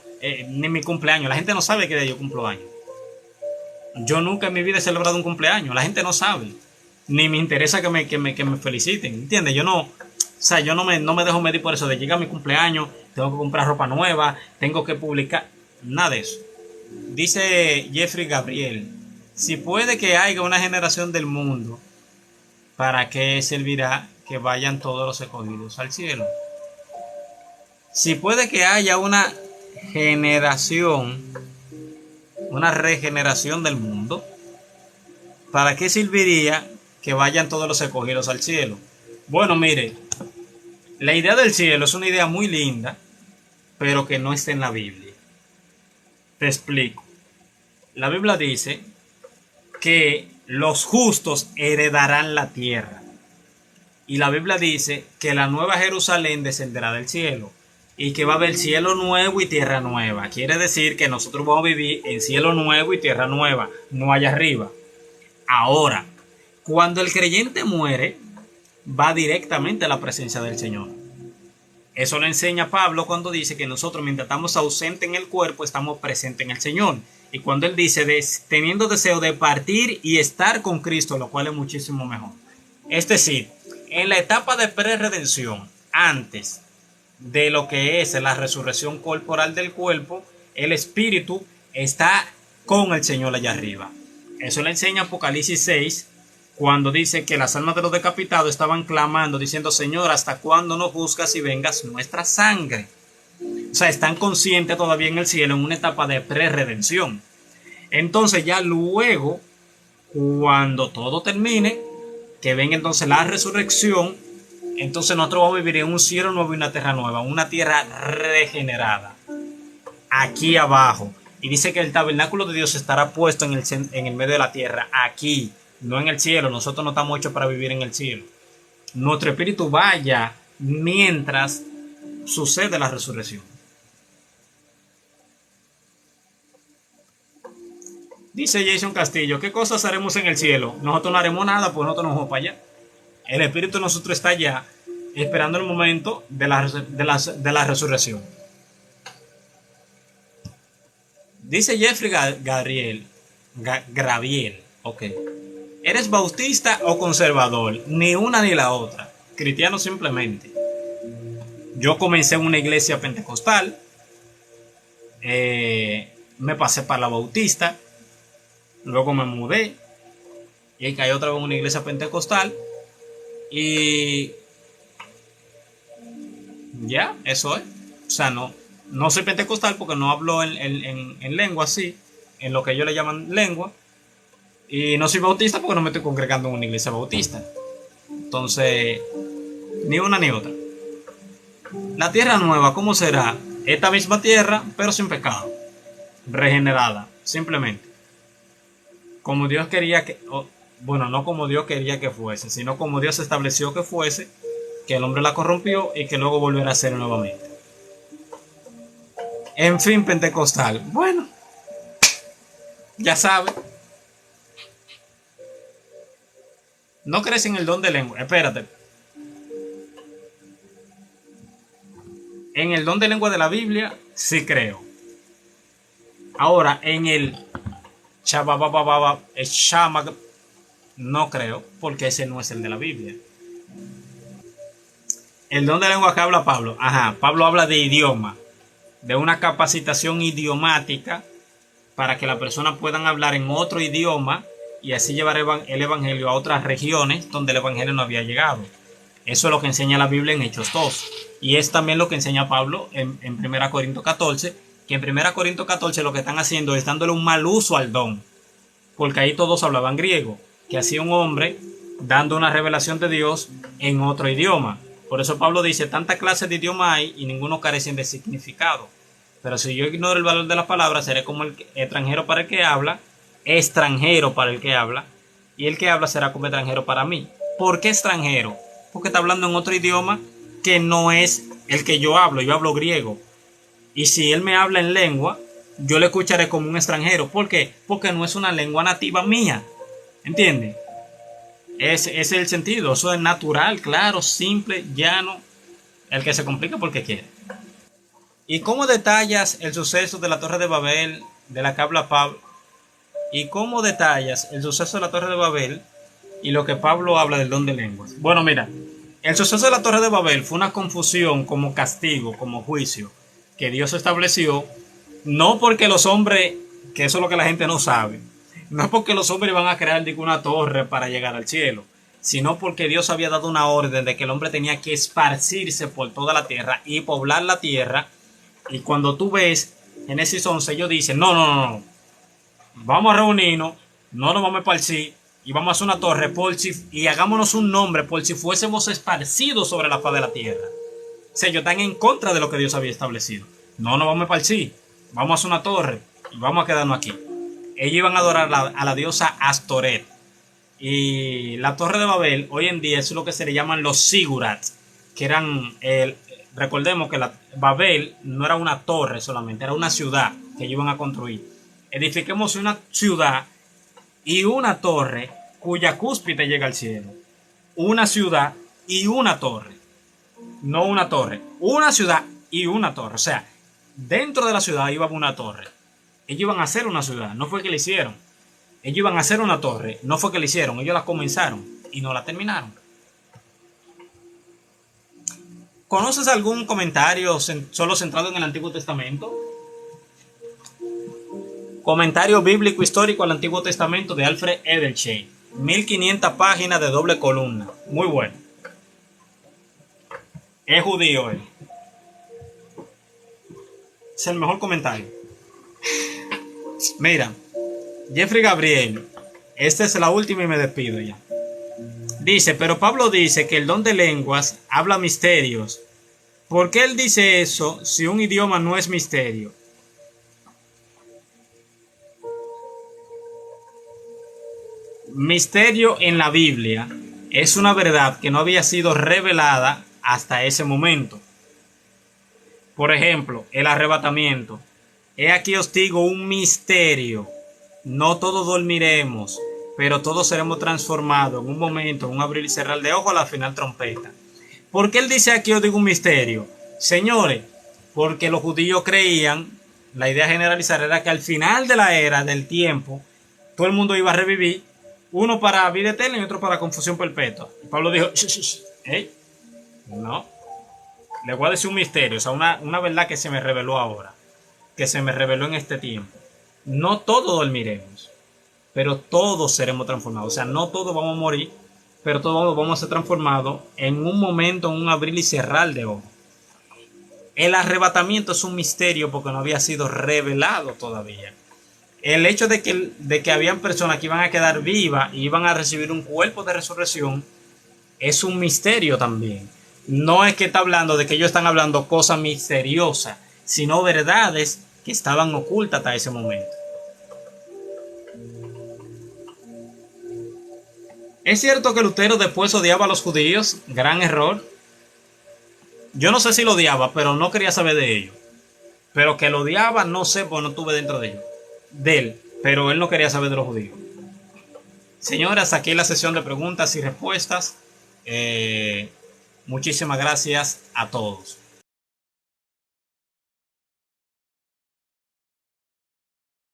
ni mi cumpleaños, la gente no sabe que yo cumplo años. Yo nunca en mi vida he celebrado un cumpleaños, la gente no sabe. Ni me interesa que me feliciten, ¿entiendes? Yo no, o sea, yo no me dejo medir por eso de llegar a mi cumpleaños, tengo que comprar ropa nueva, tengo que publicar, nada de eso. Dice Jeffrey Gabriel, si puede que haya una generación del mundo, ¿para qué servirá que vayan todos los escogidos al cielo? Si puede que haya una generación, una regeneración del mundo, ¿para qué serviría que vayan todos los escogidos al cielo? Bueno, mire, la idea del cielo es una idea muy linda, pero que no está en la Biblia. Te explico. La Biblia dice que los justos heredarán la tierra. Y la Biblia dice que la nueva Jerusalén descenderá del cielo y que va a haber cielo nuevo y tierra nueva. Quiere decir que nosotros vamos a vivir en cielo nuevo y tierra nueva, no allá arriba. Ahora, cuando el creyente muere, va directamente a la presencia del Señor. Eso lo enseña Pablo cuando dice que nosotros, mientras estamos ausentes en el cuerpo, estamos presentes en el Señor. Y cuando él dice, teniendo deseo de partir y estar con Cristo, lo cual es muchísimo mejor. Es decir, en la etapa de preredención, antes de lo que es la resurrección corporal del cuerpo, el espíritu está con el Señor allá arriba. Eso le enseña Apocalipsis 6, cuando dice que las almas de los decapitados estaban clamando, diciendo: Señor, ¿hasta cuándo no juzgas y vengas nuestra sangre? O sea, están conscientes todavía en el cielo, en una etapa de pre-redención. Entonces ya luego, cuando todo termine, que venga entonces la resurrección, entonces nosotros vamos a vivir en un cielo nuevo y una tierra nueva, una tierra regenerada, aquí abajo. Y dice que el tabernáculo de Dios estará puesto en el medio de la tierra, aquí, no en el cielo. Nosotros no estamos hechos para vivir en el cielo. Nuestro espíritu vaya mientras sucede la resurrección. Dice Jason Castillo: ¿qué cosas haremos en el cielo? Nosotros no haremos nada, pues nosotros nos vamos para allá. El espíritu de nosotros está allá, esperando el momento de la resurrección. Dice Jeffrey Graviel, ok. ¿Eres bautista o conservador? Ni una ni la otra. Cristiano simplemente. Yo comencé en una iglesia pentecostal. Me pasé para la bautista. Luego me mudé. Y caí otra vez en una iglesia pentecostal. Y ya, eso es. O sea, no soy pentecostal porque no hablo en lengua así, en lo que ellos le llaman lengua. Y no soy bautista porque no me estoy congregando en una iglesia bautista. Entonces, ni una ni otra. La tierra nueva, ¿cómo será? Esta misma tierra, pero sin pecado. Regenerada, simplemente. Como Dios quería que... bueno, no como Dios quería que fuese, sino como Dios estableció que fuese, que el hombre la corrompió y que luego volverá a ser nuevamente. En fin, pentecostal. Bueno, ya sabe. ¿No crees en el don de lengua? Espérate. En el don de lengua de la Biblia, sí creo. Ahora, en el Shama, no creo, porque ese no es el de la Biblia. El don de lengua que habla Pablo. Ajá, Pablo habla de idioma, de una capacitación idiomática para que la persona puedan hablar en otro idioma y así llevar el evangelio a otras regiones donde el evangelio no había llegado. Eso es lo que enseña la Biblia en Hechos 2. Y es también lo que enseña Pablo en 1 Corintios 14, que en 1 Corintios 14 lo que están haciendo es dándole un mal uso al don, porque ahí todos hablaban griego, que hacía un hombre dando una revelación de Dios en otro idioma. Por eso Pablo dice: tanta clase de idioma hay y ninguno carece de significado. Pero si yo ignoro el valor de las palabras, seré como el extranjero para el que habla, extranjero para el que habla, y el que habla será como extranjero para mí. ¿Por qué extranjero? Porque está hablando en otro idioma que no es el que yo hablo griego. Y si él me habla en lengua, yo le escucharé como un extranjero. ¿Por qué? Porque no es una lengua nativa mía. ¿Entiendes? Ese es el sentido. Eso es natural, claro, simple, llano. El que se complica porque quiere. ¿Y cómo detallas el suceso de la Torre de Babel, de la que habla Pablo? ¿Y cómo detallas el suceso de la Torre de Babel y lo que Pablo habla del don de lenguas? Bueno, mira, el suceso de la Torre de Babel fue una confusión como castigo, como juicio, que Dios estableció, no porque los hombres, que eso es lo que la gente no sabe, no es porque los hombres van a crear ninguna torre para llegar al cielo, sino porque Dios había dado una orden de que el hombre tenía que esparcirse por toda la tierra y poblar la tierra. Y cuando tú ves Génesis 11, ellos dicen: no, vamos a reunirnos, no nos vamos a esparcir y vamos a hacer una torre y hagámonos un nombre por si fuésemos esparcidos sobre la faz de la tierra. O sea, ellos están en contra de lo que Dios había establecido. No nos vamos a esparcir, vamos a hacer una torre y vamos a quedarnos aquí. Ellos iban a adorar a la diosa Astoret. Y la Torre de Babel hoy en día es lo que se le llaman los zigurats, que eran recordemos que Babel no era una torre solamente, era una ciudad que ellos iban a construir. Edifiquemos una ciudad y una torre cuya cúspide llega al cielo. Una ciudad y una torre. No una torre, una ciudad y una torre. O sea, dentro de la ciudad iba una torre. Ellos iban a hacer una ciudad, no fue que la hicieron. Ellos iban a hacer una torre, no fue que la hicieron. Ellos la comenzaron y no la terminaron. ¿Conoces algún comentario solo centrado en el Antiguo Testamento? Comentario bíblico histórico al Antiguo Testamento de Alfred Edelstein. 1500 páginas de doble columna. Muy bueno. Es judío él. Es el mejor comentario. Mira, Jeffrey Gabriel, esta es la última y me despido ya. Dice, pero Pablo dice que el don de lenguas habla misterios. ¿Por qué él dice eso si un idioma no es misterio? Misterio en la Biblia es una verdad que no había sido revelada hasta ese momento. Por ejemplo, el arrebatamiento. He aquí os digo un misterio. No todos dormiremos, pero todos seremos transformados en un momento, en un abrir y cerrar de ojos a la final trompeta. ¿Por qué él dice aquí os digo un misterio? Señores, porque los judíos creían, la idea generalizada era que al final de la era, del tiempo, todo el mundo iba a revivir, uno para vida eterna y otro para confusión perpetua. Y Pablo dijo, hey, no, le voy a decir un misterio, o sea, una verdad que se me reveló ahora, que se me reveló en este tiempo. No todos dormiremos, pero todos seremos transformados. O sea, no todos vamos a morir, pero todos vamos a ser transformados en un momento, en un abrir y cerrar de ojos. El arrebatamiento es un misterio porque no había sido revelado todavía. El hecho de que habían personas que iban a quedar vivas y iban a recibir un cuerpo de resurrección es un misterio también. No es que está hablando de que ellos están hablando cosas misteriosas, sino verdades que estaban ocultas hasta ese momento. ¿Es cierto que Lutero después odiaba a los judíos? Gran error. Yo no sé si lo odiaba, pero no quería saber de ellos. Pero que lo odiaba, no sé, porque no estuve dentro de ellos. De él, pero él no quería saber de los judíos. Señoras, aquí la sesión de preguntas y respuestas. Muchísimas gracias a todos.